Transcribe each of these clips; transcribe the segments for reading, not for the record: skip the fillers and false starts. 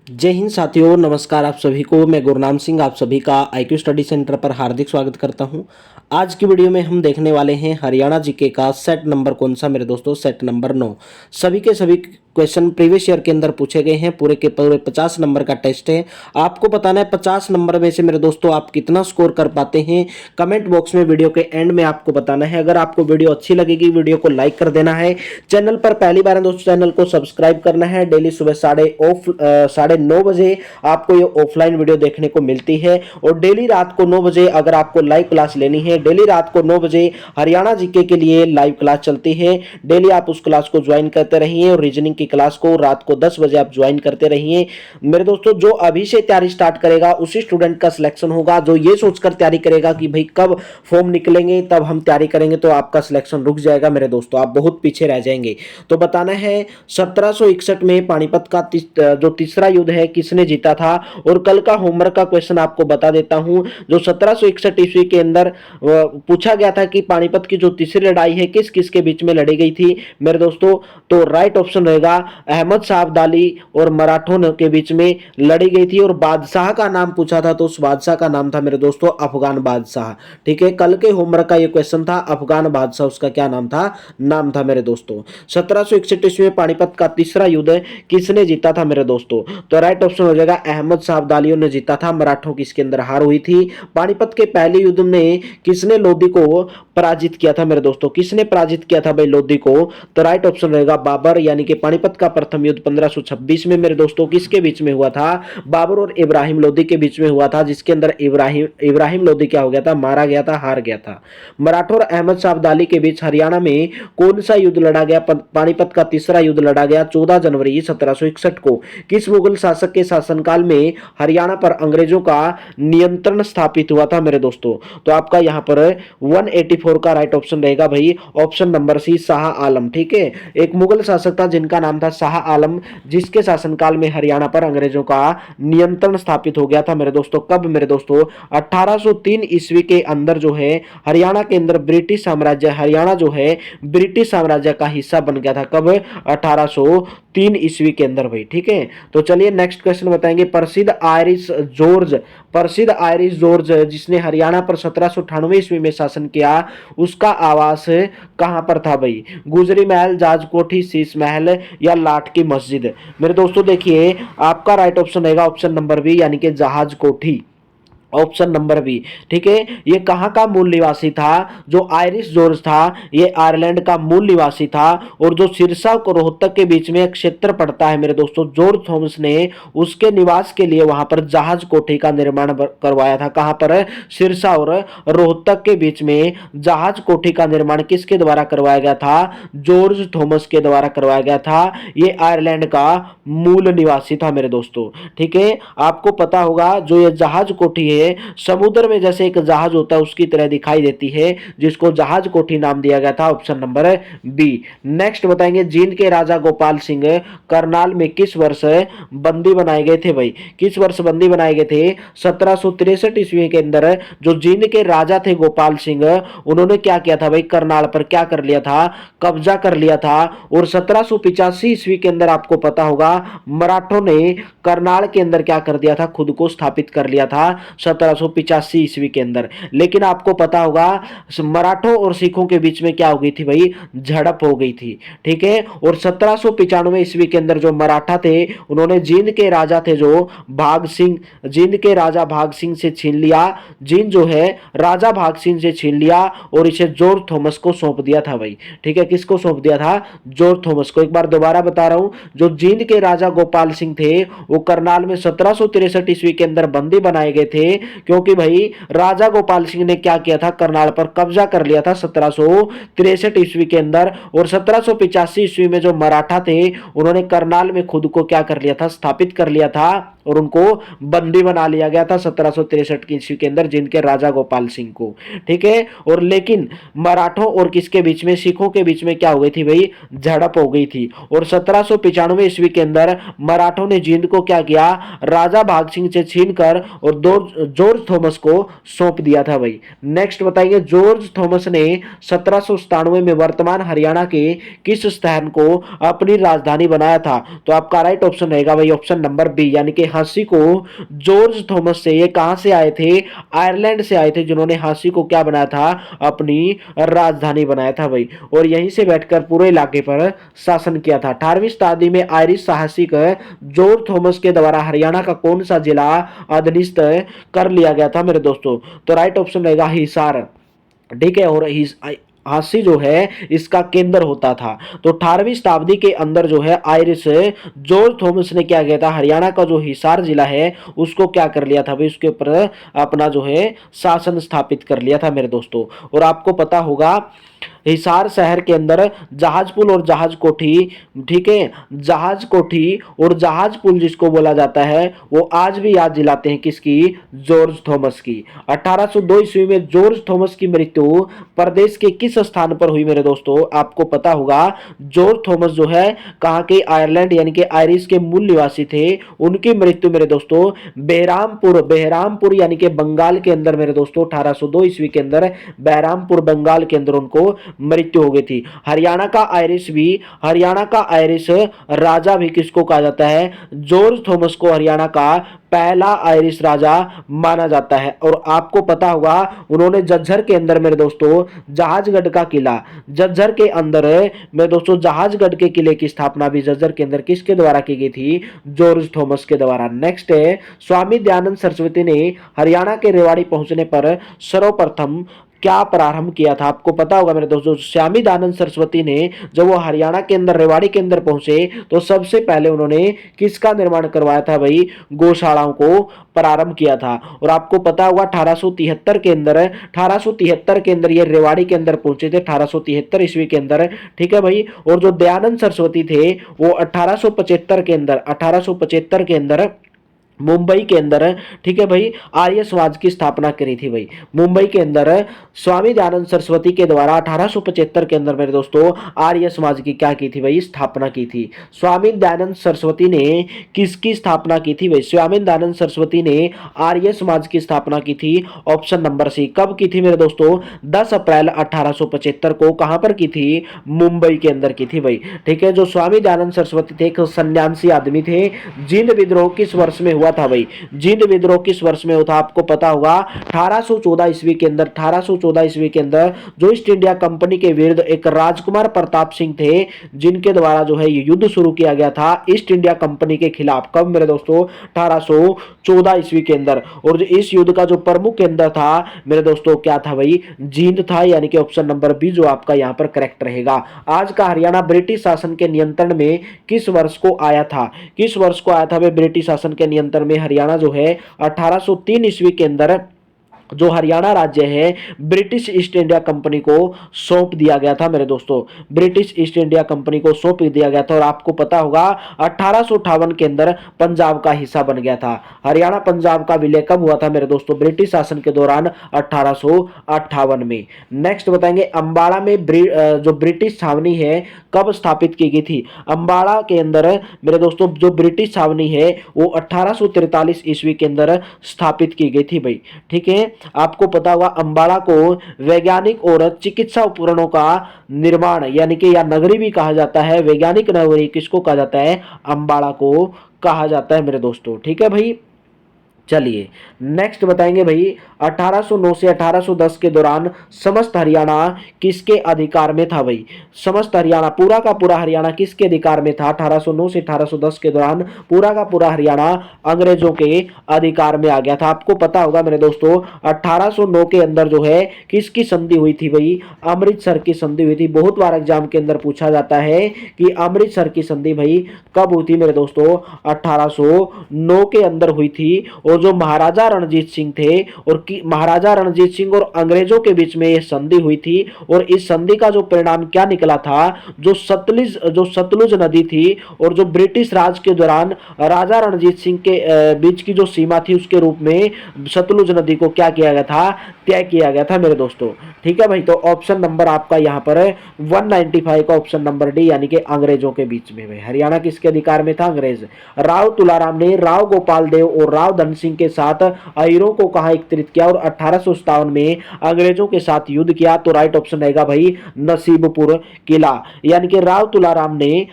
जय हिंद साथियों, नमस्कार आप सभी को। मैं गुरनाम सिंह आप सभी का आईक्यू स्टडी सेंटर पर हार्दिक स्वागत करता हूं। आज की वीडियो में हम देखने वाले हैं हरियाणा जीके का सेट नंबर कौन सा मेरे दोस्तों, सेट नंबर 9। सभी के सभी क्वेश्चन प्रीवियस ईयर के अंदर पूछे गए हैं। पूरे के पूरे 50 नंबर का टेस्ट है। आपको बताना है 50 नंबर में से मेरे दोस्तों आप कितना स्कोर कर पाते हैं। कमेंट बॉक्स में वीडियो के एंड में आपको बताना है। अगर आपको वीडियो अच्छी लगेगी वीडियो को लाइक कर देना है। चैनल पर पहली बार है दोस्तों, चैनल को सब्सक्राइब करना है। डेली सुबह 9:30 बजे आपको ये ऑफलाइन वीडियो देखने को मिलती है और डेली रात को 9 बजे अगर आपको लाइव क्लास लेनी है, डेली रात को 9 बजे हरियाणा जीके के लिए लाइव क्लास चलती है। डेली आप उस क्लास को ज्वाइन करते रहिए और रीजनिंग की क्लास को रात को 10 बजे आप ज्वाइन करते रहिए। मेरे दोस्तों, जो अभी से तैयारी स्टार्ट करेगा उसी स्टूडेंट का सिलेक्शन होगा। जो ये सोचकर तैयारी करेगा कि भाई कब फॉर्म निकलेंगे तब हम तैयारी करेंगे, तो आपका सिलेक्शन रुक जाएगा मेरे दोस्तों, आप बहुत पीछे रह जाएंगे। तो बताना है 1761 में पानीपत का जो तीसरा युद्ध है किसने जीता था। और कल का होमवर्क का क्वेश्चन आपको बता देता हूं। जो 1761 ईस्वी के अंदर पूछा गया था कि पानीपत की जो तीसरी लड़ाई है किस किस के बीच में लड़ी गई थी मेरे दोस्तों, तो राइट ऑप्शन रहेगा अहमद शाह अब्दाली और मराठों के बीच में लड़ी गई थी। और बादशाह का नाम पूछा था तो उस बादशाह का नाम था मेरे दोस्तों अफगान बादशाह। ठीक है, कल के होमवर्क का ये क्वेश्चन था, अफगान बादशाह उसका क्या नाम था मेरे दोस्तों। 1761 ईस्वी में पानीपत का तीसरा युद्ध किसने जीता था मेरे दोस्तों, तो राइट ऑप्शन हो जाएगा अहमद शाह अब्दालियों ने जीता था। मराठों की इसके अंदर हार हुई थी। पानीपत के पहले युद्ध में किसने लोधी को पराजित किया था मेरे दोस्तों, किसने पराजित किया था भाई लोधी को, तो राइट ऑप्शन रहेगा बाबर। यानी कि पानीपत का प्रथम युद्ध 1526 में मेरे दोस्तों किसके बीच में हुआ था, बाबर और इब्राहिम लोधी के बीच में हुआ था, जिसके अंदर इब्राहिम लोधी क्या हो गया था, मारा गया था, हार गया था। मराठों और अहमद शाह अब्दाली के बीच हरियाणा में कौन सा युद्ध लड़ा गया, पानीपत का तीसरा युद्ध लड़ा गया 14 जनवरी 1761 को। किस मुगल शासक के शासनकाल में हरियाणा पर अंग्रेजों का नियंत्रण स्थापित हुआ था मेरे दोस्तों, तो आपका यहां पर 184 का राइट ऑप्शन रहेगा भाई ऑप्शन नंबर सी, शाह आलम। ठीक है, एक मुगल शासक था जिनका नाम था शाह आलम, जिसके शासनकाल में हरियाणा पर अंग्रेजों का नियंत्रण स्थापित हो गया था मेरे दोस्तों। कब मेरे दोस्तों, 1803 ईस्वी के अंदर जो है हरियाणा के अंदर ब्रिटिश साम्राज्य, हरियाणा जो है ब्रिटिश साम्राज्य का हिस्सा बन गया था। कब, 1803 ईस्वी के अंदर भाई। ठीक है, तो चलिए नेक्स्ट क्वेश्चन बताएंगे। प्रसिद्ध आयरिश जॉर्ज जिसने हरियाणा पर 1798 ईस्वी में शासन किया, उसका आवास कहां पर था भाई, गुजरी महल, जाज कोठी, शीश महल या लाट की मस्जिद। मेरे दोस्तों देखिए, आपका राइट ऑप्शन रहेगा ऑप्शन नंबर बी, यानी कि जहाज कोठी, ऑप्शन नंबर बी। ठीक है, ये कहां का मूल निवासी था, जो आयरिश जॉर्ज था ये आयरलैंड का मूल निवासी था। और जो सिरसा और रोहतक के बीच में एक क्षेत्र पड़ता है मेरे दोस्तों, जॉर्ज थॉमस ने उसके निवास के लिए वहां पर जहाज कोठी का निर्माण करवाया था। कहां पर, सिरसा और रोहतक के बीच में जहाज कोठी का निर्माण किसके द्वारा करवाया गया था, जॉर्ज थॉमस के द्वारा करवाया गया था। ये आयरलैंड का मूल निवासी था मेरे दोस्तों। ठीक है, आपको पता होगा जो ये जहाज कोठी है समुद्र में जैसे एक जहाज होता है उसकी तरह दिखाई देती है, जिसको जहाज कोठी नाम दिया गया था, ऑप्शन नंबर बी। नेक्स्ट बताएंगे, जींद के राजा गोपाल सिंह करनाल में किस वर्ष बंदी बनाए गए थे भाई, किस वर्ष बंदी बनाए गए थे। 1763 ईस्वी के अंदर जो जींद के राजा थे गोपाल सिंह, उन्होंने क्या किया था भाई, करनाल पर क्या कर लिया था, कब्जा कर लिया था। और 1785 ईस्वी के अंदर आपको पता होगा मराठों ने करनाल के अंदर क्या कर दिया था, खुद को स्थापित कर लिया था 1785 ईस्वी के अंदर। लेकिन आपको पता होगा मराठों और सिखों के बीच में क्या हो गई थी भाई, झड़प हो गई थी। ठीक है, और 1795 ईस्वी के अंदर जो मराठा थे उन्होंने जींद के राजा थे जो भाग सिंह, जींद के राजा भाग सिंह से छीन लिया, जींद जो है राजा भाग सिंह से छीन लिया और इसे जॉर्ज थॉमस को सौंप दिया था भाई। ठीक है, किसको सौंप दिया था, जॉर्ज थॉमस को। एक बार दोबारा बता रहा हूं, जो जींद के राजा गोपाल सिंह थे वो करनाल में 1763 ईस्वी के अंदर बंदी बनाए गए थे, क्योंकि भाई राजा गोपाल सिंह ने क्या किया था, करनाल पर कब्जा कर लिया था 1763 ईस्वी के अंदर। और 1785 ईस्वी में जो मराठा थे उन्होंने करनाल में खुद को क्या कर लिया था, स्थापित कर लिया था। और उनको बंदी बना लिया गया था 1763 की ईस्वी के अंदर, जिनके राजा गोपाल सिंह को। ठीक है, और लेकिन मराठों और किसके बीच में, सिखों के बीच में क्या हो गई थी भाई, झड़प हो गई थी। और 1795 ईस्वी के अंदर मराठों ने जींद को क्या किया, राजा भाग सिंह से छीनकर और जॉर्ज थॉमस को सौंप दिया था भाई। नेक्स्ट बताइए, जॉर्ज थॉमस ने 1797 में वर्तमान हरियाणा के किस स्थान को अपनी राजधानी बनाया था? तो आपका राइट ऑप्शन रहेगा भाई ऑप्शन नंबर बी, यानी कि हांसी को जॉर्ज थॉमस से, ये कहां से आए थे, आयरलैंड से आए थे, जिन्होंने हांसी को क्या बनाया था, अपनी राजधानी बनाया था भाई, और यहीं से बैठकर पूरे इलाके पर शासन किया था। 18वीं शताब्दी में आयरिश साहसिक जॉर्ज थॉमस के द्वारा हरियाणा का कौन सा जिला अधिनिस्थ कर लिया गया था मेरे दोस्तों? तो राइट ऑप्शन रहेगा हिसार। ठीक है, और हांसी जो है इसका केंद्र होता था। तो 18वीं शताब्दी के अंदर जो है आयरिश जॉर्ज थॉमस ने क्या किया था, हरियाणा का जो हिसार जिला है उसको क्या कर लिया था भाई, उसके ऊपर अपना जो है शासन स्थापित कर लिया था मेरे दोस्तों। और आपको पता होगा हिसार शहर के अंदर जहाज पुल और जहाज कोठी, ठीक है, जहाज कोठी और जहाज पुल जिसको बोला जाता है, वो आज भी याद दिलाते हैं किसकी, जॉर्ज थॉमस की। 1802 ईस्वी में जॉर्ज थॉमस की मृत्यु प्रदेश के किस स्थान पर हुई मेरे दोस्तों? आपको पता होगा जॉर्ज थॉमस जो है कहाँ के, आयरलैंड यानी कि आयरिश के मूल निवासी थे। उनकी मृत्यु मेरे दोस्तों बहरामपुर यानी कि बंगाल के अंदर मेरे दोस्तों 1802 ईस्वी के अंदर बहरामपुर बंगाल के अंदर उनको मृत्यु हो गई थी। हरियाणा का आयरिश राजा भी किसको कहा जाता है, जॉर्ज थॉमस को हरियाणा का पहला आयरिश राजा माना जाता है। और आपको पता होगा उन्होंने झज्जर के अंदर मेरे दोस्तों जहाजगढ़ का किला, झज्जर के अंदर मेरे दोस्तों जहाजगढ़ के किले की स्थापना भी झज्जर के अंदर किसके द्वारा की गई थी, जॉर्ज थॉमस के द्वारा। नेक्स्ट है, स्वामी दयानंद सरस्वती ने हरियाणा के रेवाड़ी पहुंचने पर सर्वप्रथम क्या प्रारंभ किया था? आपको पता होगा मेरे दोस्तों स्वामी दयानंद सरस्वती ने जब वो हरियाणा के अंदर रेवाड़ी के अंदर पहुंचे तो सबसे पहले उन्होंने किसका निर्माण करवाया था भाई, गौशालाओं को प्रारंभ किया था। और आपको पता होगा 1873 के अंदर ये रेवाड़ी के अंदर पहुंचे थे, 1873 ईस्वी के अंदर। ठीक है भाई, और जो दयानंद सरस्वती थे वो 1875 के अंदर मुंबई के अंदर, ठीक है भाई, आर्य समाज की स्थापना करी थी भाई। मुंबई के अंदर स्वामी दयानंद सरस्वती के द्वारा 1875 के अंदर मेरे दोस्तों आर्य समाज की क्या की थी भाई, स्थापना की थी। स्वामी दयानंद सरस्वती ने किसकी स्थापना की थी भाई? स्वामी दयानंद सरस्वती ने आर्य समाज की स्थापना की थी, ऑप्शन नंबर सी। कब की थी मेरे दोस्तों? 10 अप्रैल 1875 को। कहां पर की थी? मुंबई के अंदर की थी भाई। ठीक है, जो स्वामी दयानंद सरस्वती थे एक सन्यासी आदमी थे। जींद विद्रोह किस वर्ष में हुआ था भाई? जींद विद्रोह किस वर्ष में हुआ था? आपको पता होगा 1814 ईस्वी के अंदर। 1814 ईस्वी के अंदर जो ईस्ट इंडिया कंपनी के विरुद्ध एक राजकुमार प्रताप सिंह थे, जिनके द्वारा जो है ये युद्ध शुरू किया गया था ईस्ट इंडिया कंपनी के खिलाफ। कब मेरे दोस्तों? 1814 ईस्वी के अंदर। और इस युद्ध का जो प्रमुख केंद्र था मेरे दोस्तों क्या था भाई? जींद था, यानी कि ऑप्शन नंबर बी जो आपका यहां पर करेक्ट रहेगा। आज का हरियाणा ब्रिटिश शासन के नियंत्रण में किस वर्ष को आया था? किस वर्ष को आया था भाई ब्रिटिश शासन के नियंत्रण में हरियाणा जो है? 1803 ईस्वी के अंदर जो हरियाणा राज्य है ब्रिटिश ईस्ट इंडिया कंपनी को सौंप दिया गया था मेरे दोस्तों। ब्रिटिश ईस्ट इंडिया कंपनी को सौंप दिया गया था। और आपको पता होगा 1858 के अंदर पंजाब का हिस्सा बन गया था। हरियाणा पंजाब का विलय कब हुआ था मेरे दोस्तों? ब्रिटिश शासन के दौरान 1858 में। नेक्स्ट बताएंगे, अंबाला में जो ब्रिटिश छावनी है कब स्थापित की गई थी? अंबाला के अंदर मेरे दोस्तों जो ब्रिटिश छावनी है वो 1843 ईस्वी के अंदर स्थापित की गई थी भाई। ठीक है, आपको पता होगा अंबाला को वैज्ञानिक और चिकित्सा उपकरणों का निर्माण यानी कि या नगरी भी कहा जाता है। वैज्ञानिक नगरी किसको कहा जाता है? अंबाला को कहा जाता है मेरे दोस्तों। ठीक है भाई, चलिए नेक्स्ट बताएंगे भाई 1809 से 1810 के दौरान समस्त हरियाणा किसके अधिकार में था भाई? समस्त हरियाणा, पूरा का पूरा हरियाणा किसके अधिकार में था? 1809 से 1810 के दौरान पूरा का पूरा हरियाणा अंग्रेजों के अधिकार में आ गया था। आपको पता होगा मेरे दोस्तों 1809 के अंदर जो है किसकी संधि हुई थी भाई? अमृतसर की संधि हुई थी। बहुत बार एग्जाम के अंदर पूछा जाता है कि अमृतसर की संधि भाई कब हुई थी मेरे दोस्तों? 1809 के अंदर हुई थी। और जो महाराजा रणजीत सिंह थे और महाराजा रणजीत सिंह और अंग्रेजों के बीच में यह संधि हुई थी और इस संधि का जो परिणाम क्या निकला था, जो सतलुज नदी थी और जो ब्रिटिश राज के दौरान राजा रणजीत सिंह के बीच की जो सीमा थी उसके रूप में सतलुज नदी को क्या किया गया था, तय किया गया था मेरे दोस्तों। ठीक है भाई, तो ऑप्शन नंबर आपका यहाँ पर 195 का ऑप्शन नंबर डी यानी कि अंग्रेजों के बीच में। भाई हरियाणा किसके अधिकार में था, अंग्रेज। राव तुलाराम ने राव गोपाल देव और राव धन सिंह के साथ अहीरों को कहां एकत्रित किया और 1857 में अंग्रेजों के साथ युद्ध किया, तो राइट ऑप्शन रहेगा भाई नसीबपुर किला। यानी कि राव तुलाराम ने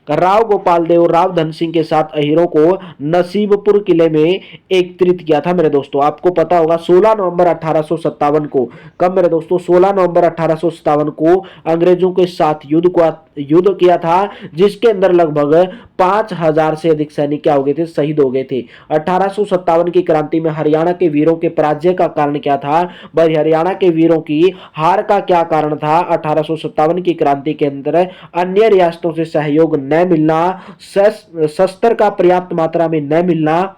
राव गोपाल देव और राव धन सिंह के साथ अहीरों को नसीबपुर किले में एकत्रित किया था मेरे दोस्तों। आपको पता होगा 16 नवंबर 1857 को, कब मेरे दोस्तों, 16 नवंबर 1857 को अंग्रेजों के साथ युद्ध किया था, जिसके अंदर लगभग 5000 से अधिक सैनिक क्या हो गए थे, शहीद हो गए थे। 1857 की क्रांति में हरियाणा के वीरों के पराजय का कारण क्या था भाई, हरियाणा के वीरों की हार का क्या कारण था। 1857 की क्रांति के अंदर अन्य रियासतों से सहयोग न मिलना, शस्त्र का पर्याप्त मात्रा में न मिलना,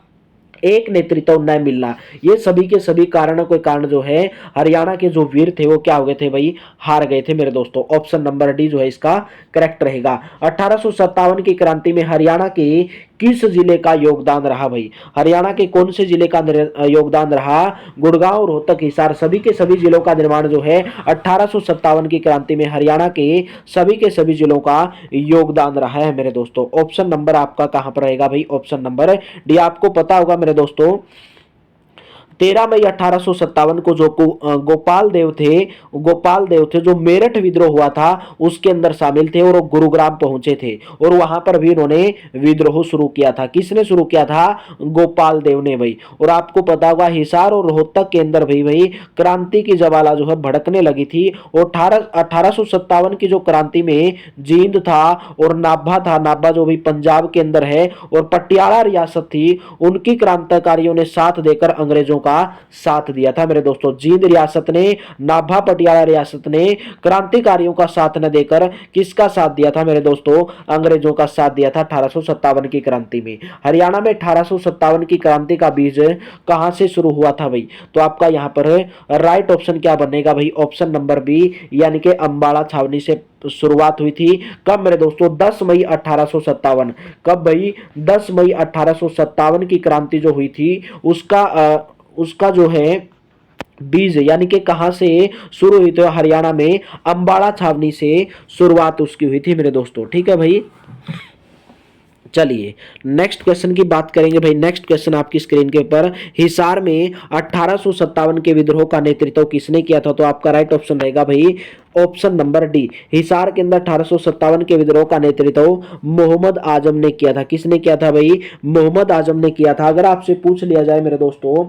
एक नेतृत्व न मिलना, ये सभी के सभी कारणों के कारण जो है हरियाणा के जो वीर थे वो क्या हो गए थे भाई, हार गए थे मेरे दोस्तों। ऑप्शन नंबर डी जो है इसका करेक्ट रहेगा। 1857 की क्रांति में हरियाणा के किस जिले का योगदान रहा भाई, हरियाणा के कौन से जिले का योगदान रहा, गुड़गांव, रोहतक, हिसार, सभी के सभी जिलों का निर्माण जो है 1857 की क्रांति में हरियाणा के सभी जिलों का योगदान रहा है मेरे दोस्तों। ऑप्शन नंबर आपका कहां पर रहेगा भाई, ऑप्शन नंबर डी। आपको पता होगा मेरे दोस्तों 13 मई 1857 को जो गोपाल देव थे जो मेरठ विद्रोह हुआ था उसके अंदर शामिल थे और वो गुरुग्राम पहुंचे थे और वहां पर भी इन्होंने विद्रोह शुरू किया था। किसने शुरू किया था, गोपाल देव ने भाई। और आपको पता होगा हिसार और रोहतक के अंदर भी भाई क्रांति की ज्वाला जो है भड़कने लगी थी और 1857 की जो क्रांति में जींद था और नाभा था, नाभा जो भी पंजाब के अंदर है, और पटियाला रियासत थी, उनकी क्रांतिकारियों ने साथ देकर अंग्रेजों का साथ दिया था मेरे दोस्तों। जींद रियासत ने, नाभा पटियाला रियासत ने क्रांतिकारियों का साथ न देकर किसका साथ दिया था मेरे दोस्तों, अंग्रेजों का साथ दिया था 1857 की क्रांति में। हरियाणा में 1857 की क्रांति का बीज कहां से शुरू हुआ था भाई, तो आपका यहां पर राइट ऑप्शन क्या बनेगा भाई, ऑप्शन नंबर बी यानी कि अंबाला छावनी से शुरुआत हुई थी। कब मेरे दोस्तों, 10 मई 1857। कब भाई, 10 मई 1857 की क्रांति जो हुई थी उसका जो है बीज यानी कि कहां से शुरू हुई, तो हरियाणा में अंबाला छावनी से शुरुआत उसकी हुई थी मेरे दोस्तों। ठीक है भाई, चलिए नेक्स्ट क्वेश्चन की बात करेंगे भाई। नेक्स्ट क्वेश्चन आपकी स्क्रीन के ऊपर, हिसार में 1857 के विद्रोह का नेतृत्व किसने किया था, तो आपका राइट ऑप्शन रहेगा भाई ऑप्शन नंबर डी। हिसार के अंदर 1857 के विद्रोह का नेतृत्व मोहम्मद आजम ने किया था। किसने किया था भाई, मोहम्मद आजम ने किया था। अगर आपसे पूछ लिया जाए मेरे दोस्तों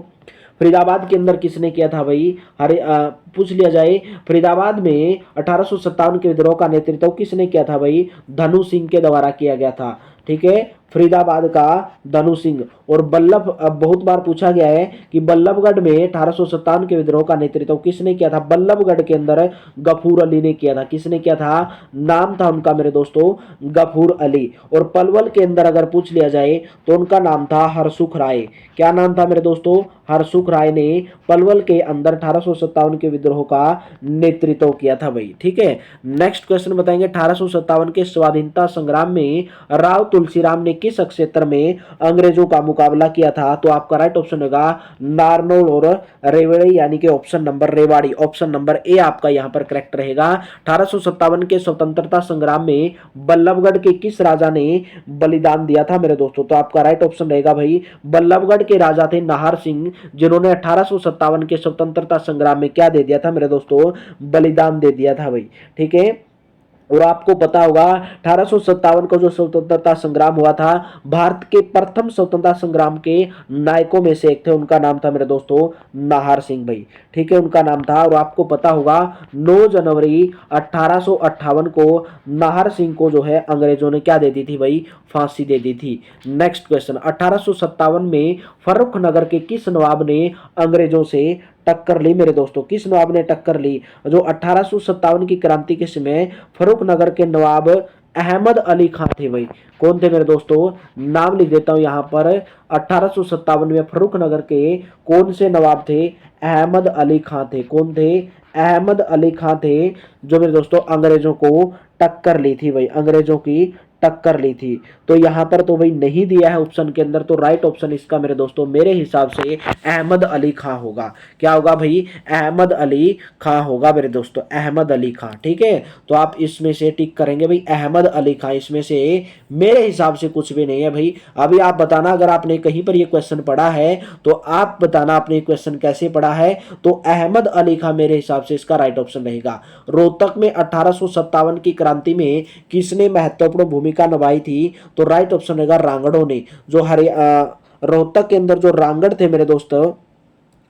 फरीदाबाद के अंदर किसने किया था भाई, पूछ लिया जाए फरीदाबाद में 1857 के विद्रोह का नेतृत्व किसने किया था भाई, धनु सिंह के द्वारा किया गया था। ठीक है, फरीदाबाद का धनु सिंह। और बहुत बार पूछा गया है कि बल्लभगढ़ में 1857 के विद्रोह का नेतृत्व किसने किया था, बल्लभगढ़ के अंदर गफूर अली ने किया था। किसने किया था, नाम था उनका मेरे दोस्तों गफूर अली। और पलवल के अंदर अगर पूछ लिया जाए तो उनका नाम था हरसुख राय। क्या नाम था मेरे दोस्तों, हरसुख राय ने पलवल के अंदर 1857 के विद्रोह का नेतृत्व किया था भाई। ठीक है, नेक्स्ट क्वेश्चन बताएंगे, 1857 के स्वाधीनता संग्राम में राव तुलसीराम ने किस क्षेत्र में अंग्रेजों का मुकाबला किया था, तो आपका राइट ऑप्शन होगा नारनौल और रेवाड़ी यानी कि option number Rewari. Option number A आपका यहां पर करेक्ट रहेगा। 1857 के स्वतंत्रता संग्राम में बल्लभगढ़ के किस राजा ने बलिदान दिया था मेरे दोस्तों, तो आपका राइट ऑप्शन रहेगा भाई बल्लभगढ़ के राजा थे नाहर सिंह, जिन्होंने 1857 के स्वतंत्रता संग्राम में क्या दे दिया था मेरे दोस्तों, बलिदान दे दिया था भाई। ठीक है, और आपको पता होगा 1857 को जो स्वतंत्रता संग्राम हुआ था, भारत के प्रथम स्वतंत्रता संग्राम के नायकों में से एक थे, उनका नाम था मेरे दोस्तों नाहर सिंह भाई। ठीक है, उनका नाम था। और आपको पता होगा 9 जनवरी 1858 को नाहर सिंह को जो है अंग्रेजों ने क्या दे दी थी भाई, फांसी दे दी थी। नेक्स्ट क्वेश्चन, 1857 में फर्रुख नगर के किस नवाब ने अंग्रेजों से टक्कर ली मेरे दोस्तों, किस नवाब ने टक्कर ली, जो 1857 की क्रांति के समय फर्रुख नगर के नवाब अहमद अली खां थे भाई। कौन थे मेरे दोस्तों, नाम लिख देता हूं यहां पर। 1857 में फर्रुख नगर के कौन से नवाब थे, अहमद अली खां थे। कौन थे, अहमद अली खां थे, जो मेरे दोस्तों अंग्रेजों को टक्कर ली थी भाई, अंग्रेजों की टक्कर ली थी। तो यहां पर तो भाई नहीं दिया है ऑप्शन के अंदर, तो राइट ऑप्शन इसका मेरे दोस्तों मेरे हिसाब से अहमद अली खां होगा। क्या होगा भाई, अहमद अली खां होगा मेरे दोस्तों, अहमद अली खां। ठीक है, तो आप इसमें से टिक करेंगे भाई अहमद अली खां, इसमें से मेरे हिसाब से कुछ भी नहीं है भाई। अभी आप बताना अगर आपने कहीं पर ये क्वेश्चन पढ़ा है तो आप बताना आपने क्वेश्चन कैसे पढ़ा है। तो अहमद अली खां मेरे हिसाब से इसका राइट ऑप्शन रहेगा। रोहतक में 1857 की क्रांति में किसने महत्वपूर्ण भूमिका निभाई थी, तो राइट ऑप्शन रहेगा रांगड़ों ने। जो रोहतक के अंदर जो रांगड़ थे मेरे दोस्तों,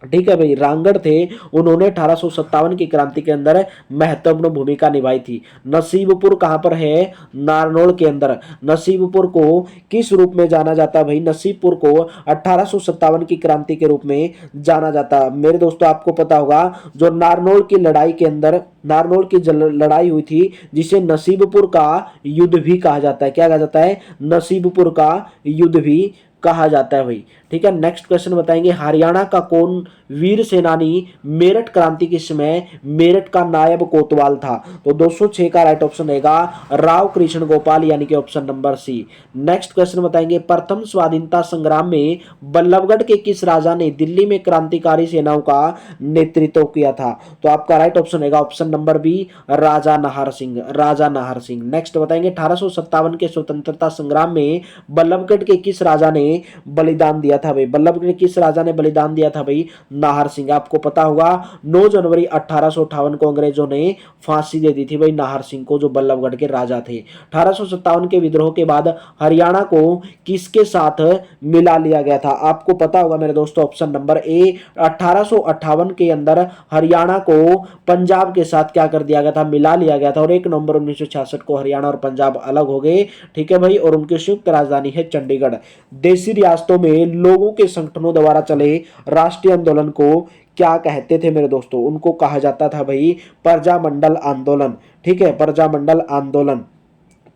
ठीक है भाई, रांगड़ थे, उन्होंने 1857 की क्रांति के अंदर महत्वपूर्ण भूमिका निभाई थी। नसीबपुर कहां पर है, नारनौल के अंदर। नसीबपुर को किस रूप में जाना जाता है भाई, नसीबपुर को 1857 की क्रांति के रूप में जाना जाता मेरे दोस्तों। आपको पता होगा जो नारनौल की लड़ाई के अंदर, नारनौल की लड़ाई हुई थी, जिसे नसीबपुर का युद्ध भी कहा जाता है। क्या कहा जाता है, नसीबपुर का युद्ध भी कहा जाता है भाई। ठीक है, नेक्स्ट क्वेश्चन बताएंगे, हरियाणा का कौन वीर सेनानी मेरठ क्रांति के समय मेरठ का नायब कोतवाल था, तो 206 का राइट ऑप्शन रहेगा राव कृष्ण गोपाल, यानी कि option number C. Next question बताएंगे, प्रथम स्वाधीनता संग्राम में बल्लभगढ़ के किस राजा ने दिल्ली में क्रांतिकारी सेनाओं का नेतृत्व किया था, तो आपका राइट ऑप्शन रहेगा ऑप्शन नंबर बी, राजा नाहर सिंह, राजा नाहर सिंह। नेक्स्ट बताएंगे, 1857 के स्वतंत्रता संग्राम में बल्लभगढ़ के किस राजा ने बलिदान दिया था भाई, बल्लभगढ़ के किस राजा ने बलिदान दिया था भाई, नाहर सिंह। आपको पता होगा 9 जनवरी 1858 को अंग्रेजों ने फांसी दे दी थी भाई नाहर सिंह को, जो बल्लभगढ़ के राजा थे। 1857 के विद्रोह के बाद हरियाणा को किसके साथ मिला लिया गया था, आपको पता होगा मेरे दोस्तों ऑप्शन नंबर ए, 1858 के अंदर हरियाणा को पंजाब के साथ क्या कर दिया गया था, मिला लिया गया था, और 1 नवंबर 1966 को हरियाणा और पंजाब अलग हो गए। ठीक है भाई, और उनकी संयुक्त राजधानी है चंडीगढ़। देशी रियासतों में लोगों के संगठनों द्वारा चले राष्ट्रीय आंदोलन को क्या कहते थे मेरे दोस्तों, उनको कहा जाता था भाई प्रजामंडल आंदोलन। ठीक है, प्रजामंडल आंदोलन,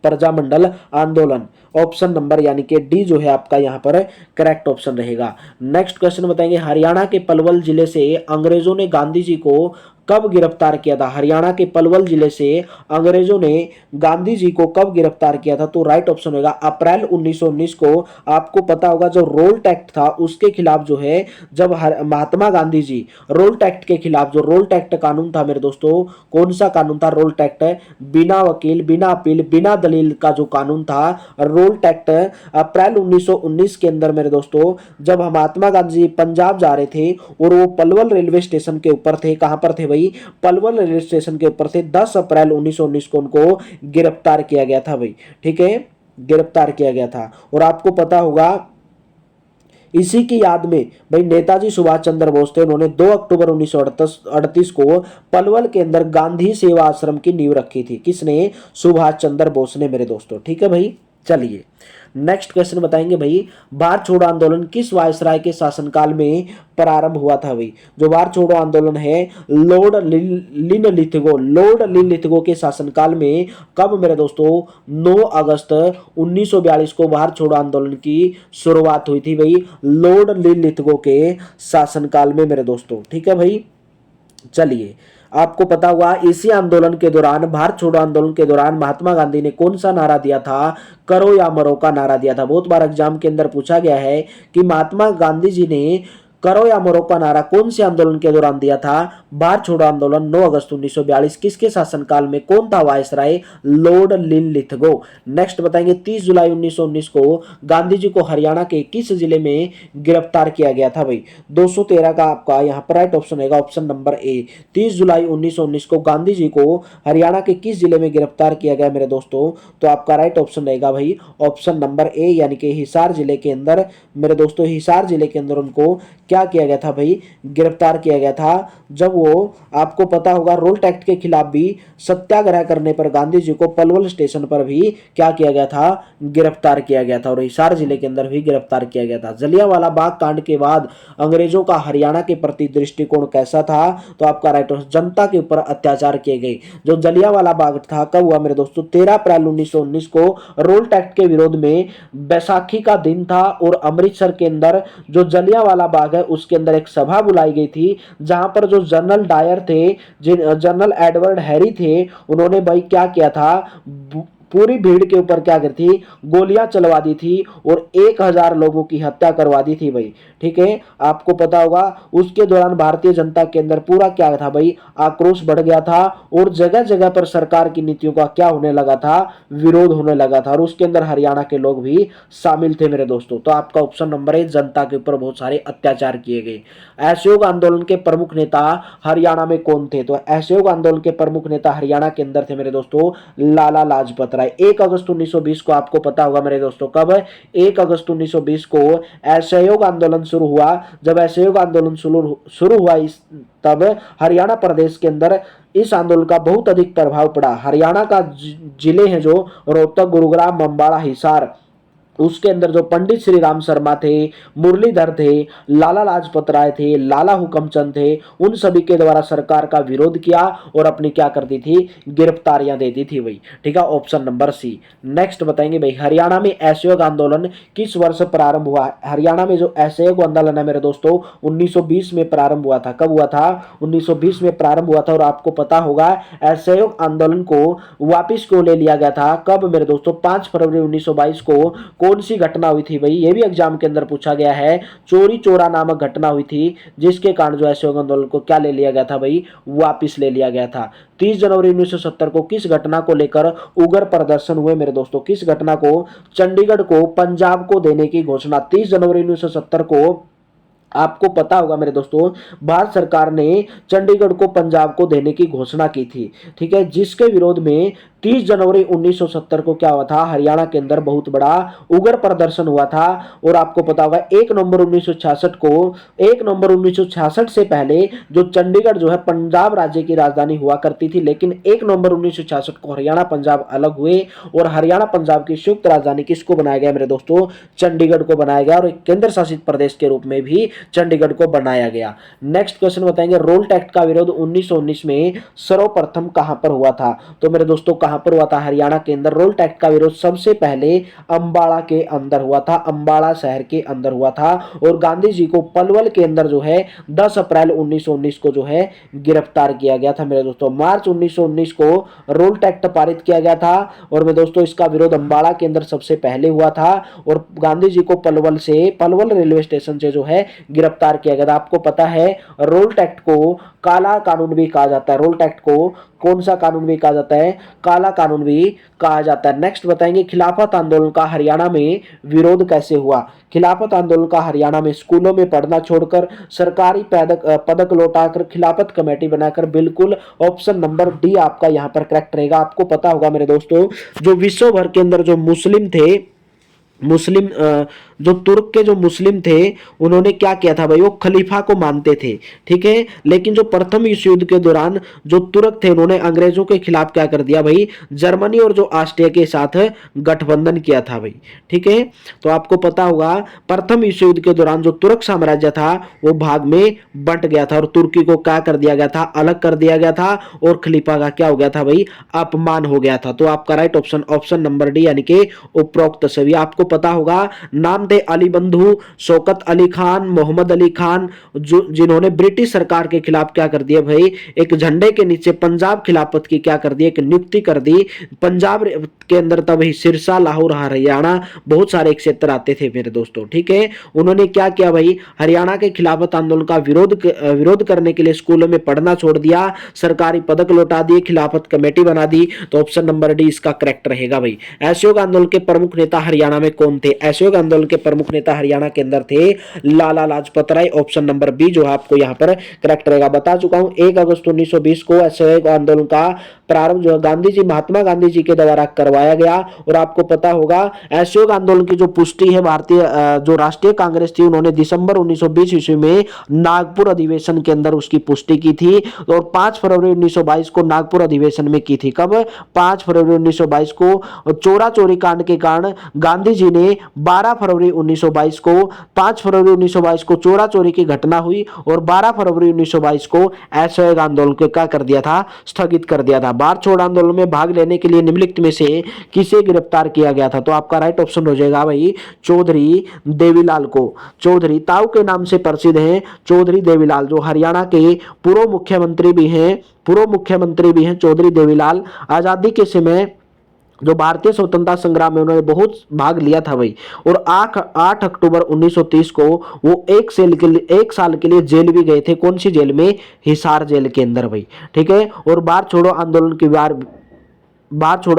प्रजामंडल आंदोलन। ऑप्शन नंबर यानी कि डी जो है आपका यहाँ पर करेक्ट ऑप्शन रहेगा। नेक्स्ट क्वेश्चन बताएंगे, हरियाणा के पलवल जिले से अंग्रेजों ने गांधी जी को कब गिरफ्तार किया था, हरियाणा के पलवल जिले से अंग्रेजों ने गांधी जी को कब गिरफ्तार किया था, तो राइट ऑप्शन होगा अप्रैल 1919 को। आपको पता होगा जो रोल्ट एक्ट था उसके खिलाफ जो है, जब महात्मा गांधी जी रोल्ट एक्ट के खिलाफ, जो रोल्ट एक्ट कानून था मेरे दोस्तों, कौन सा कानून था, रोल्ट एक्ट, बिना वकील बिना अपील बिना दलील का जो कानून था रोल्ट एक्ट, अप्रैल 1919 के अंदर मेरे दोस्तों, जब महात्मा गांधी जी पंजाब जा रहे थे और वो पलवल रेलवे स्टेशन के ऊपर थे, कहां पर थे भाई, पलवल रेलवे स्टेशन के ऊपर थे, 10 अप्रैल 1919 को उनको गिरफ्तार किया गया था भाई। ठीक है, गिरफ्तार किया गया था। और आपको पता होगा इसी की याद में भाई नेताजी सुभाष चंद्र बोस थे, उन्होंने 2 अक्टूबर 1938 को पलवल के अंदर गांधी सेवा आश्रम की नींव रखी थी। किसने, सुभाष चंद्र बोस ने मेरे दोस्तों। ठीक है भाई, चलिए नेक्स्ट क्वेश्चन बताएंगे भाई, भारत छोड़ो आंदोलन किस वायसराय के शासनकाल में प्रारंभ हुआ था भाई, जो भारत छोड़ो आंदोलन है लॉर्ड लिनलिथगो, लॉर्ड लिनलिथगो के शासनकाल में कब मेरे दोस्तों, 9 अगस्त 1942 को भारत छोड़ो आंदोलन की शुरुआत हुई थी भाई, लॉर्ड लिनलिथगो के शासनकाल में मेरे दोस्तों। ठीक है भाई, चलिए आपको पता हुआ इसी आंदोलन के दौरान, भारत छोड़ो आंदोलन के दौरान महात्मा गांधी ने कौन सा नारा दिया था, करो या मरो का नारा दिया था। बहुत बार एग्जाम के अंदर पूछा गया है कि महात्मा गांधी जी ने करो या मरो का नारा कौन से आंदोलन के दौरान दिया था, भारत छोड़ो आंदोलन 9 अगस्त 1942, किसके शासनकाल में, कौन था वायसराय, लॉर्ड लिनलिथगो। नेक्स्ट बताएंगे, 30 जुलाई 1919 को गांधी जी को हरियाणा के किस जिले में गिरफ्तार किया गया था भाई, 213 का आपका यहाँ पर राइट ऑप्शन रहेगा ऑप्शन नंबर ए, 30 जुलाई 1919 को गांधी जी को हरियाणा के किस जिले में गिरफ्तार किया गया मेरे दोस्तों, तो आपका राइट ऑप्शन रहेगा भाई ऑप्शन नंबर ए, यानी कि हिसार जिले के अंदर मेरे दोस्तों, हिसार जिले के अंदर उनको क्या किया गया था भाई, गिरफ्तार किया गया था, जब वो आपको पता होगा रोल टैक्ट के खिलाफ भी सत्याग्रह करने पर गांधी जी को पलवल स्टेशन पर भी क्या किया गया था, गिरफ्तार किया गया था और हिसार जिले के अंदर भी गिरफ्तार किया गया था। जलियांवाला बाग कांड के बाद अंग्रेजों का हरियाणा के प्रति दृष्टिकोण कैसा था, तो आपका राइट हो, जनता के ऊपर अत्याचार किए गए। जो जलियांवाला बाग था कब हुआ मेरे दोस्तों, 13 अप्रैल 1919 को रोल टैक्ट के विरोध में बैसाखी का दिन था और अमृतसर के अंदर जो जलियांवाला बाग है उसके अंदर एक सभा बुलाई गई थी, जहां पर जो जनरल डायर थे, जनरल एडवर्ड हैरी थे, उन्होंने भाई क्या किया था, पूरी भीड़ के ऊपर क्या कर थी, गोलियां चलवा दी थी और 1000 लोगों की हत्या करवा दी थी भाई। ठीक है, आपको पता होगा उसके दौरान भारतीय जनता के अंदर पूरा क्या था भाई, आक्रोश बढ़ गया था और जगह जगह पर सरकार की नीतियों का क्या होने लगा था, विरोध होने लगा था और उसके अंदर हरियाणा के लोग भी शामिल थे मेरे दोस्तों। तो आपका ऑप्शन नंबर है, जनता के ऊपर बहुत सारे अत्याचार किए गए। असहयोग आंदोलन के प्रमुख नेता हरियाणा में कौन थे, तो असहयोग आंदोलन के प्रमुख नेता हरियाणा के अंदर थे मेरे दोस्तों, लाला लाजपत राय। 1 अगस्त 1920 को आपको पता होगा मेरे दोस्तों, कब, 1 अगस्त 1920 को असहयोग आंदोलन शुरू हुआ। जब असहयोग आंदोलन शुरू हुआ तब हरियाणा प्रदेश के अंदर इस आंदोलन का बहुत अधिक प्रभाव पड़ा। हरियाणा का जिले हैं जो रोहतक, गुरुग्राम, अम्बाड़ा, हिसार, उसके अंदर जो पंडित श्री राम शर्मा थे, मुरलीधर थे, लाला लाजपत राय थे, लाला हुकमचंद थे, उन सभी के द्वारा सरकार का विरोध किया और अपनी क्या करती थी, गिरफ्तारियां देती थी भाई। ठीक है, ऑप्शन नंबर सी। नेक्स्ट बताएंगे भाई, हरियाणा में असहयोग आंदोलन किस वर्ष प्रारंभ हुआ। हरियाणा में जो असहयोग आंदोलन है मेरे दोस्तों 1920 में प्रारंभ हुआ था। कब हुआ था, 1920 में प्रारंभ हुआ था और आपको पता होगा असहयोग आंदोलन को वापिस क्यों ले लिया गया था, कब मेरे दोस्तों, 5 फरवरी 1922 को कौन सी घटना हुई थी भाई, ये भी एग्जाम के अंदर पूछा गया है। चोरी चोरा नामक घटना हुई थी जिसके कारण जो असहयोग आंदोलन को क्या ले लिया गया था भाई, वापिस ले लिया गया था। 30 जनवरी 1970 को किस घटना को लेकर उग्र प्रदर्शन हुए मेरे दोस्तों, किस घटना को, चंडीगढ़ को पंजाब को देने की घोषणा। 30 जनवरी 1970 को आपको पता होगा मेरे दोस्तों, भारत सरकार ने चंडीगढ़ को पंजाब को देने की घोषणा की थी। ठीक है, जिसके विरोध में 30 जनवरी 1970 को क्या हुआ था, हरियाणा के अंदर बहुत बड़ा उग्र प्रदर्शन हुआ था। और आपको पता होगा 1 नवंबर 1966 को, 1 नवंबर 1966 से पहले जो चंडीगढ़ जो है पंजाब राज्य की राजधानी हुआ करती थी, लेकिन 1 नवंबर 1966 को हरियाणा पंजाब अलग हुए और हरियाणा पंजाब की संयुक्त राजधानी किसको बनाया गया मेरे दोस्तों, चंडीगढ़ को बनाया गया और एक केंद्र शासित प्रदेश के रूप में भी चंडीगढ़ को बनाया गया। नेक्स्ट क्वेश्चन बताएंगे, रोल टैक्ट का विरोध 1919 में सर्वप्रथम कहां पर हुआ था, तो मेरे दोस्तों कहां पर हुआ था, हरियाणा के अंदर। रोल टैक्ट का विरोध सबसे पहले अंबाड़ा के अंदर हुआ था, अंबाड़ा शहर के अंदर हुआ था और गांधी जी को पलवल के अंदर जो है 10 अप्रैल 1919 को जो है गिरफ्तार किया गया था मेरे दोस्तों। मार्च 1919 को रोल टैक्ट पारित किया गया था और मेरे दोस्तों इसका विरोध अंबाड़ा के अंदर सबसे पहले हुआ था और गांधी जी को पलवल रेलवे स्टेशन से जो है गिरफ्तार किया गया था। आपको पता है रोल टैक्ट को काला कानून भी कहा जाता है, रोल टैक्ट को कौन सा कानून भी कहा जाता है, काला कानून भी कहा जाता है। नेक्स्ट बताएंगे, खिलाफत आंदोलन का हरियाणा में विरोध कैसे हुआ। खिलाफत आंदोलन का हरियाणा में स्कूलों में पढ़ना छोड़कर सरकारी पदक लौटाकर खिलाफत कमेटी बनाकर, बिल्कुल ऑप्शन नंबर डी आपका यहां पर करेक्ट रहेगा। आपको पता होगा मेरे दोस्तों, जो विश्व भर के अंदर जो मुस्लिम थे, मुस्लिम जो तुर्क के जो मुस्लिम थे, उन्होंने क्या किया था भाई, वो खलीफा को मानते थे। ठीक है, लेकिन जो प्रथम विश्व युद्ध के दौरान जो तुर्क थे, उन्होंने अंग्रेजों के खिलाफ क्या कर दिया भाई, जर्मनी और जो ऑस्ट्रिया के साथ गठबंधन किया था भाई। ठीक है, तो आपको पता होगा प्रथम विश्व युद्ध के दौरान जो तुर्क साम्राज्य था वो भाग में बंट गया था और तुर्की को क्या कर दिया गया था, अलग कर दिया गया था और खलीफा का क्या हो गया था भाई, अपमान हो गया था। तो आपका right option option number D यानी कि उपरोक्त सभी। आपको पता होगा नाम थे अली बंधु, शौकत अली खान, मोहम्मद अली खान, जो जिन्होंने ब्रिटिश सरकार के खिलाफ क्या कर दिया भाई, एक झंडे के नीचे पंजाब खिलाफत की क्या कर दी, एक नियुक्ति कर दी। पंजाब के अंदर तब ही सिरसा, लाहौर, हरियाणा बहुत सारे क्षेत्र आते थे मेरे दोस्तों। ठीक है, उन्होंने क्या किया भाई, हरियाणा के खिलाफत आंदोलन का विरोध करने के लिए स्कूलों में पढ़ना छोड़ दिया, सरकारी पदक लौटा दिए, खिलाफत कमेटी बना दी। तो ऑप्शन नंबर डी इसका करेक्ट रहेगा भाई। असहयोग आंदोलन के प्रमुख नेता हरियाणा में कौन थे, असहयोग आंदोलन के प्रमुख नेता हरियाणा के अंदर थे Lala Lajpat Rai. Option number B जो है आपको यहां पर करेक्ट रहेगा। बता चुका हूं 1 अगस्त 1920 को असहयोग आंदोलन का प्रारंभ जो है गांधी जी, महात्मा गांधी जी के द्वारा करवाया गया। और आपको पता होगा असहयोग आंदोलन की जो पुष्टि है भारतीय जो राष्ट्रीय कांग्रेस थी उन्होंने दिसंबर 1920 ईस्वी में नागपुर अधिवेशन के अंदर उसकी पुष्टि की थी। और 5 फरवरी 1922 को नागपुर अधिवेशन में की थी। कब? 5 फरवरी 1922 को चोरा चोरी कांड के कारण गांधी जी ने 12 फरवरी 1922 को 5 फरवरी 1922 को चोरा चोरी की घटना हुई और 12 फरवरी 1922 को असहयोग आंदोलन को क्या कर दिया था? स्थगित कर दिया था। भारत छोड़ो आंदोलन में भाग लेने के लिए निम्नलिखित में से किसे गिरफ्तार किया गया था? तो आपका राइट ऑप्शन हो जाएगा भाई चौधरी देवीलाल को। चौधरी ताऊ के नाम से प्रसिद्ध हैं चौधरी देवीलाल, जो हरियाणा के पूर्व मुख्यमंत्री भी हैं चौधरी देवीलाल। आजादी के समय जो भारतीय स्वतंत्रता संग्राम में उन्होंने बहुत भाग लिया था भाई। और 8 अक्टूबर 1930 को वो एक साल के लिए जेल भी गए थे। कौन सी जेल में? हिसार जेल के अंदर भाई। ठीक है। और भारत छोड़ो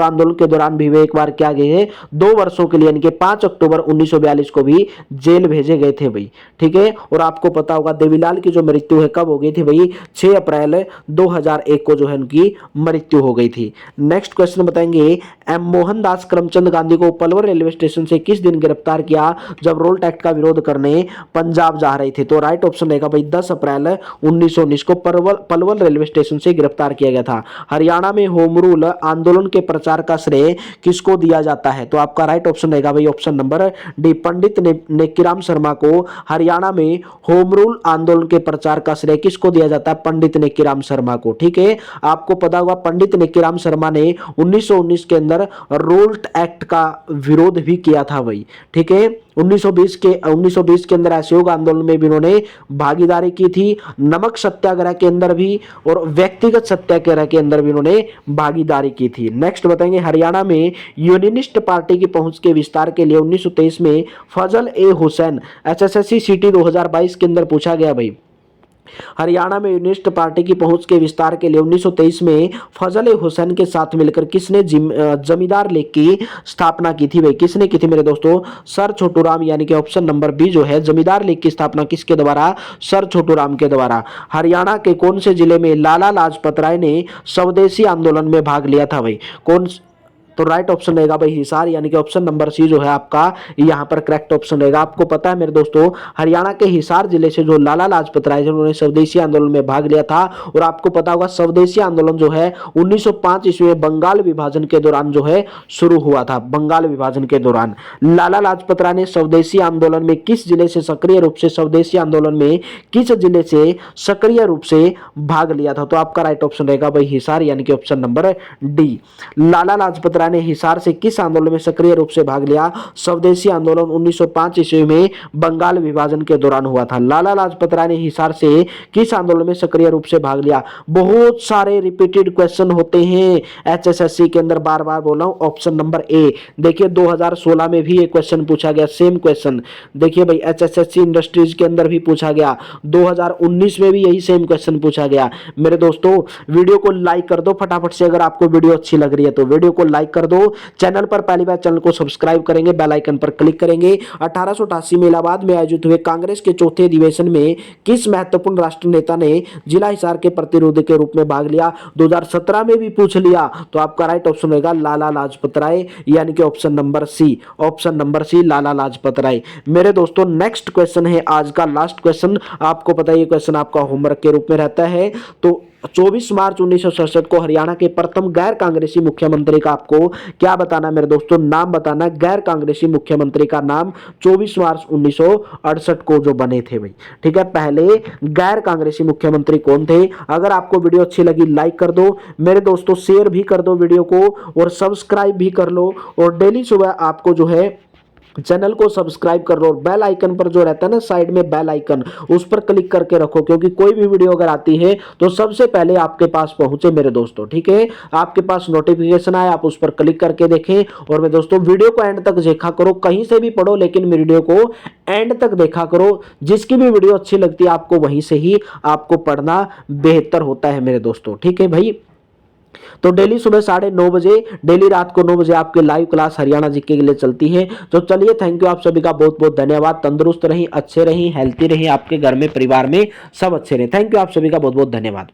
आंदोलन के दौरान भी वे एक बार क्या गए हैं? 2 वर्षों के लिए, यानी कि 5 अक्टूबर 1942 को भी जेल भेजे गए थे भाई। ठीक है। और आपको पता होगा देवीलाल की जो मृत्यु है कब हो गई थी भाई? 6 अप्रैल 2001 को जो है उनकी मृत्यु हो गई थी। नेक्स्ट क्वेश्चन बताएंगे, एम मोहनदास करमचंद गांधी को पलवल रेलवे स्टेशन से किस दिन गिरफ्तार किया जब रोल टैक्स का विरोध करने पंजाब जा रहे थे? तो राइट ऑप्शन रहेगा भाई 10 अप्रैल 1919 को पलवल रेलवे स्टेशन से गिरफ्तार किया गया था। हरियाणा में होम रूल आंदोलन के प्रचार का श्रेय किसको दिया जाता है? तो आपका राइट ऑप्शन रहेगा भाई ऑप्शन नंबर डी, पंडित नेकीराम शर्मा को हरियाणा में होम रूल आंदोलन के प्रचार का श्रेय किसको दिया जाता है? पंडित नेकीराम शर्मा को। ठीक है। आपको पता होगा पंडित नेकीराम शर्मा ने 1919 के अंदर रोल्ट एक्ट का विरोध भी किया था भाई। ठीक है। 1920 के अंदर असहयोग आंदोलन में भी उन्होंने भागीदारी की थी। नमक सत्याग्रह के अंदर भी और व्यक्तिगत सत्याग्रह के अंदर भी उन्होंने भागीदारी की थी। नेक्स्ट बताएंगे, हरियाणा में यूनियनिस्ट पार्टी की पहुंच के विस्तार के लिए 1923 में फजल ए हुसैन एसएससी सीटी 2022 के अंदर पूछा गया भाई। हरियाणा में यूनियनिस्ट पार्टी की पहुंच के विस्तार के लिए 1923 में फजल ए हुसैन के साथ मिलकर किसने जमींदार लीग की स्थापना की थी भाई? किसने की थी मेरे दोस्तों? सर छोटूराम, यानी कि ऑप्शन नंबर बी जो है जमींदार लीग की स्थापना किसके द्वारा? सर छोटूराम के द्वारा। हरियाणा के कौन से जिले में लाला लाजपत राय ने स्वदेशी आंदोलन में भाग लिया था भाई? कौन? तो राइट ऑप्शन रहेगा भाई हिसार, यानी कि ऑप्शन नंबर सी जो है आपका यहाँ पर करेक्ट ऑप्शन रहेगा। आपको पता है मेरे दोस्तों हरियाणा के हिसार जिले से जो लाला लाजपत राय उन्होंने स्वदेशी आंदोलन में भाग लिया था। और आपको पता होगा स्वदेशी आंदोलन जो है 1905 ईस्वी में बंगाल विभाजन के दौरान जो है शुरू हुआ था। बंगाल विभाजन के दौरान लाला लाजपत राय ने स्वदेशी आंदोलन में किस जिले से सक्रिय रूप से भाग लिया था? तो आपका राइट ऑप्शन रहेगा भाई हिसार, यानी कि option number D. Lala Lajpat ने हिसार से किस आंदोलन में सक्रिय रूप से भाग लिया? स्वदेशी आंदोलन 1905 ईस्वी में बंगाल विभाजन के दौरान हुआ था। लाला लाजपत राय ने हिसार से किस आंदोलन में सक्रिय रूप से भाग लिया? बहुत सारे रिपीटेड क्वेश्चन होते हैं एचएसएससी के अंदर, बार बार बोल रहा हूं ऑप्शन नंबर ए। देखिए 2016 में भी एक क्वेश्चन पूछा गया, सेम क्वेश्चन। देखिए भाई एचएसएससी इंडस्ट्रीज के अंदर भी पूछा गया, 2019 में भी यही सेम क्वेश्चन पूछा गया। मेरे दोस्तों वीडियो को लाइक कर दो फटाफट से, अगर आपको वीडियो अच्छी लग रही है तो वीडियो को लाइक कर दो। चैनल पर पहली बार चैनल को सब्सक्राइब करेंगे, बेल आइकन पर क्लिक करेंगे। 1888 में इलाहाबाद में आयोजित हुए कांग्रेस के चौथे अधिवेशन में किस महत्वपूर्ण राष्ट्रीय नेता ने जिला हिसार के प्रतिनिधि के रूप में भाग लिया? 2017 में भी पूछ लिया। तो आपका राइट ऑप्शन रहेगा लाला लाजपत राय, यानी कि ऑप्शन नंबर सी लाला लाजपत राय। मेरे दोस्तों नेक्स्ट क्वेश्चन है आज का लास्ट क्वेश्चन। आपको पता है ये क्वेश्चन आपका होमवर्क के रूप में रहता है। तो 24 मार्च 1967 को हरियाणा के प्रथम गैर कांग्रेसी मुख्यमंत्री का आपको क्या बताना मेरे दोस्तों? नाम बताना। गैर कांग्रेसी मुख्यमंत्री का नाम 24 मार्च 1968 को जो बने थे भाई। ठीक है। पहले गैर कांग्रेसी मुख्यमंत्री कौन थे? अगर आपको वीडियो अच्छी लगी लाइक कर दो मेरे दोस्तों, शेयर भी कर दो वीडियो को और सब्सक्राइब भी कर लो। और डेली सुबह आपको जो है चैनल को सब्सक्राइब कर लो और बेल आइकन पर जो रहता है ना साइड में बेल आइकन, उस पर क्लिक करके रखो, क्योंकि कोई भी वीडियो अगर आती है तो सबसे पहले आपके पास पहुंचे मेरे दोस्तों। ठीक है। आपके पास नोटिफिकेशन आए, आप उस पर क्लिक करके देखें। और मेरे दोस्तों वीडियो को एंड तक देखा करो, कहीं से भी पढ़ो लेकिन वीडियो को एंड तक देखा करो। जिसकी भी वीडियो अच्छी लगती है आपको वहीं से ही आपको पढ़ना बेहतर होता है मेरे दोस्तों। ठीक है भाई। तो डेली सुबह 9:30 बजे, डेली रात को 9 बजे आपके लाइव क्लास हरियाणा जीके के लिए चलती है। तो चलिए थैंक यू, आप सभी का बहुत बहुत धन्यवाद। तंदुरुस्त रहिए, अच्छे रहिए, हेल्थी रहिए, आपके घर में परिवार में सब अच्छे रहे। थैंक यू, आप सभी का बहुत बहुत धन्यवाद।